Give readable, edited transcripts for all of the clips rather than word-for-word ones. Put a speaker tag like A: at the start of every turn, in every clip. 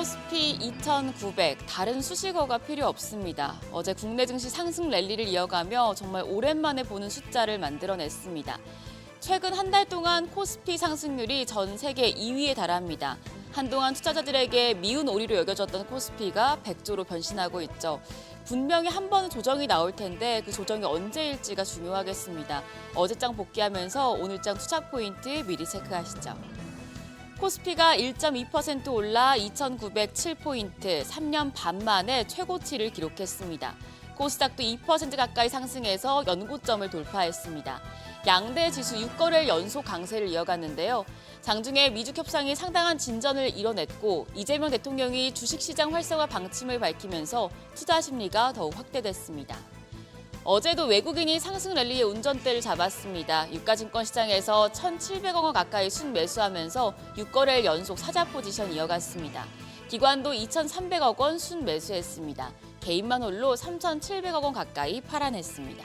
A: 코스피 2,900, 다른 수식어가 필요 없습니다. 어제 국내 증시 상승 랠리를 이어가며 정말 오랜만에 보는 숫자를 만들어냈습니다. 최근 한 달 동안 코스피 상승률이 전 세계 2위에 달합니다. 한동안 투자자들에게 미운 오리로 여겨졌던 코스피가 백조로 변신하고 있죠. 분명히 한 번은 조정이 나올 텐데 그 조정이 언제일지가 중요하겠습니다. 어제장 복귀하면서 오늘장 투자 포인트 미리 체크하시죠. 코스피가 1.2% 올라 2,907포인트, 3년 반 만에 최고치를 기록했습니다. 코스닥도 2% 가까이 상승해서 연고점을 돌파했습니다. 양대 지수 6거래일 연속 강세를 이어갔는데요. 장중에 미중 협상이 상당한 진전을 이뤄냈고 이재명 대통령이 주식시장 활성화 방침을 밝히면서 투자 심리가 더욱 확대됐습니다. 어제도 외국인이 상승 랠리의 운전대를 잡았습니다. 유가증권 시장에서 1,700억 원 가까이 순매수하면서 6거래일 연속 사자 포지션 이어갔습니다. 기관도 2,300억 원 순매수했습니다. 개인만 홀로 3,700억 원 가까이 팔아냈습니다.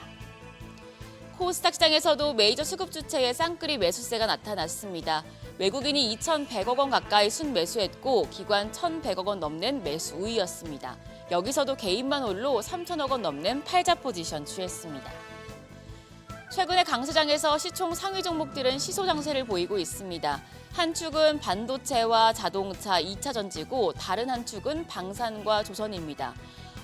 A: 코스닥 시장에서도 메이저 수급 주체의 쌍끌이 매수세가 나타났습니다. 외국인이 2,100억 원 가까이 순매수했고 기관 1,100억 원 넘는 매수 우위였습니다. 여기서도 개인만 홀로 3,000억 원 넘는 팔자 포지션 취했습니다. 최근에 강세장에서 시총 상위 종목들은 시소 장세를 보이고 있습니다. 한 축은 반도체와 자동차, 2차 전지고 다른 한 축은 방산과 조선입니다.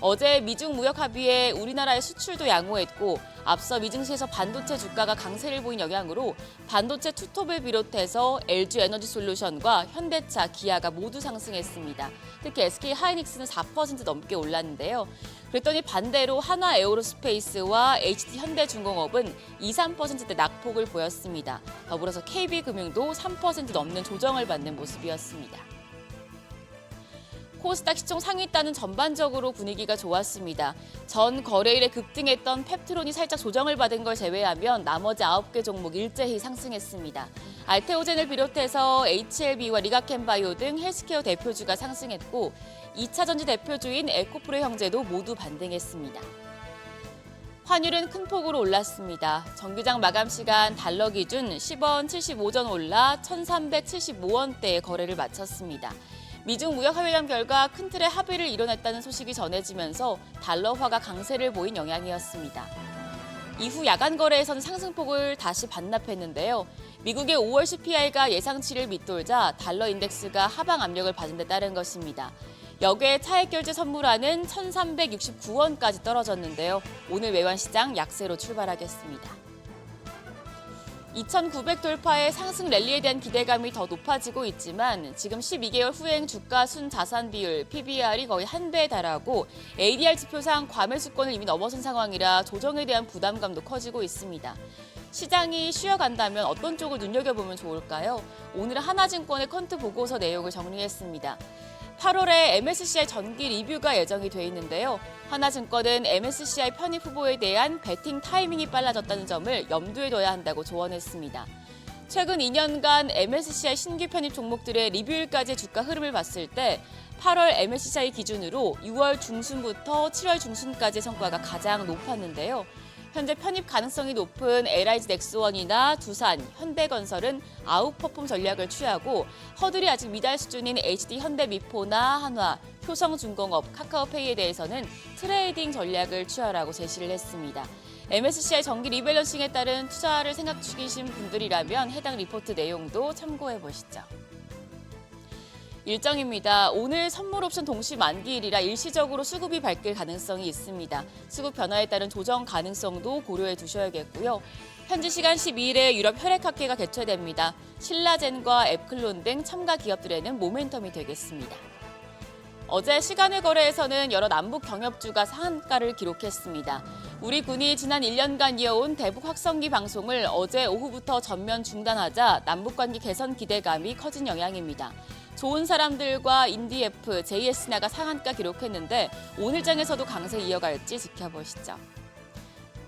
A: 어제 미중 무역 합의에 우리나라의 수출도 양호했고 앞서 미증시에서 반도체 주가가 강세를 보인 영향으로 반도체 투톱을 비롯해서 LG 에너지 솔루션과 현대차, 기아가 모두 상승했습니다. 특히 SK 하이닉스는 4% 넘게 올랐는데요. 그랬더니 반대로 한화 에어로스페이스와 HD 현대중공업은 2~3%대 낙폭을 보였습니다. 더불어서 KB금융도 3% 넘는 조정을 받는 모습이었습니다. 코스닥 시총 상위단은 전반적으로 분위기가 좋았습니다. 전 거래일에 급등했던 펩트론이 살짝 조정을 받은 걸 제외하면 나머지 9개 종목 일제히 상승했습니다. 알테오젠을 비롯해서 HLB와 리가켄바이오 등 헬스케어 대표주가 상승했고 2차 전지 대표주인 에코프로 형제도 모두 반등했습니다. 환율은 큰 폭으로 올랐습니다. 정기장 마감 시간 달러 기준 10원 75전 올라 1,375원대의 거래를 마쳤습니다. 미중 무역회담 결과 큰 틀의 합의를 이뤄냈다는 소식이 전해지면서 달러화가 강세를 보인 영향이었습니다. 이후 야간 거래에서는 상승폭을 다시 반납했는데요. 미국의 5월 CPI가 예상치를 밑돌자 달러 인덱스가 하방 압력을 받은 데 따른 것입니다. 역외 차액 결제 선물화는 1,369원까지 떨어졌는데요. 오늘 외환시장 약세로 출발하겠습니다. 2,900 돌파의 상승 랠리에 대한 기대감이 더 높아지고 있지만 지금 12개월 후행 주가 순자산 비율 PBR이 거의 1배에 달하고 ADR 지표상 과매수권을 이미 넘어선 상황이라 조정에 대한 부담감도 커지고 있습니다. 시장이 쉬어간다면 어떤 쪽을 눈여겨보면 좋을까요? 오늘 하나증권의 퀀트 보고서 내용을 정리했습니다. 8월에 MSCI 전기 리뷰가 예정이 돼 있는데요. 하나증권은 MSCI 편입 후보에 대한 배팅 타이밍이 빨라졌다는 점을 염두에 둬야 한다고 조언했습니다. 최근 2년간 MSCI 신규 편입 종목들의 리뷰일까지의 주가 흐름을 봤을 때 8월 MSCI 기준으로 6월 중순부터 7월 중순까지의 성과가 가장 높았는데요. 현재 편입 가능성이 높은 LIG 넥스원이나 두산, 현대건설은 아웃퍼폼 전략을 취하고 허들이 아직 미달 수준인 HD 현대미포나 한화, 효성중공업, 카카오페이에 대해서는 트레이딩 전략을 취하라고 제시를 했습니다. MSCI 정기 리밸런싱에 따른 투자를 생각 중이신 분들이라면 해당 리포트 내용도 참고해 보시죠. 일정입니다. 오늘 선물 옵션 동시 만기일이라 일시적으로 수급이 밝힐 가능성이 있습니다. 수급 변화에 따른 조정 가능성도 고려해 두셔야겠고요. 현지 시간 12일에 유럽 혈액학회가 개최됩니다. 신라젠과 앱클론 등 첨가 기업들에는 모멘텀이 되겠습니다. 어제 시간외 거래에서는 여러 남북 경협주가 상한가를 기록했습니다. 우리 군이 지난 1년간 이어온 대북 확성기 방송을 어제 오후부터 전면 중단하자 남북관계 개선 기대감이 커진 영향입니다. 좋은 사람들과 인디F, JS나가 상한가 기록했는데 오늘장에서도 강세 이어갈지 지켜보시죠.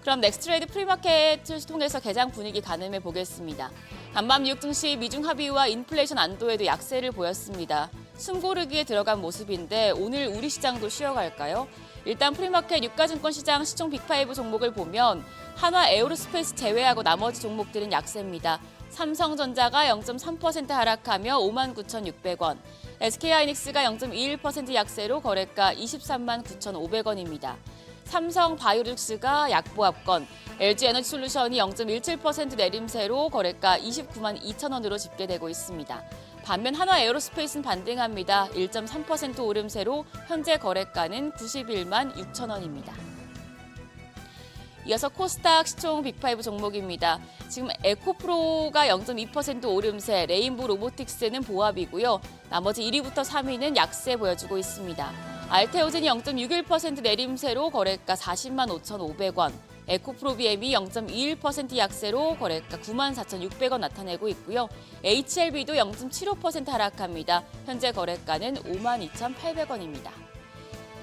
A: 그럼 넥스트레이드 프리마켓을 통해서 개장 분위기 가늠해 보겠습니다. 간밤 뉴욕 증시 미중 합의와 인플레이션 안도에도 약세를 보였습니다. 숨고르기에 들어간 모습인데 오늘 우리 시장도 쉬어갈까요? 일단 프리마켓 유가증권 시장 시총 빅5 종목을 보면 한화 에어로스페이스 제외하고 나머지 종목들은 약세입니다. 삼성전자가 0.3% 하락하며 59,600원, SK하이닉스가 0.21% 약세로 거래가 23만 9,500원입니다. 삼성 바이오릭스가 약보합권, LG에너지솔루션이 0.17% 내림세로 거래가 29만 2천원으로 집계되고 있습니다. 반면 한화에어로스페이스는 반등합니다. 1.3% 오름세로 현재 거래가는 91만 6천원입니다. 이어서 코스닥 시총 빅5 종목입니다. 지금 에코프로가 0.2% 오름세, 레인보 로보틱스는 보합이고요. 나머지 1위부터 3위는 약세 보여주고 있습니다. 알테오젠이 0.61% 내림세로 거래가 40만 5,500원, 에코프로비엠이 0.21% 약세로 거래가 9만 4,600원 나타내고 있고요. HLB도 0.75% 하락합니다. 현재 거래가는 5만 2,800원입니다.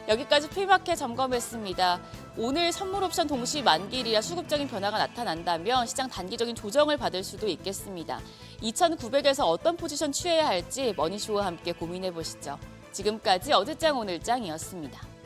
A: 여기까지 프리마켓 점검했습니다. 오늘 선물 옵션 동시 만기일이라 수급적인 변화가 나타난다면 시장 단기적인 조정을 받을 수도 있겠습니다. 2,900에서 어떤 포지션 취해야 할지 머니쇼와 함께 고민해 보시죠. 지금까지 어제장 오늘장이었습니다.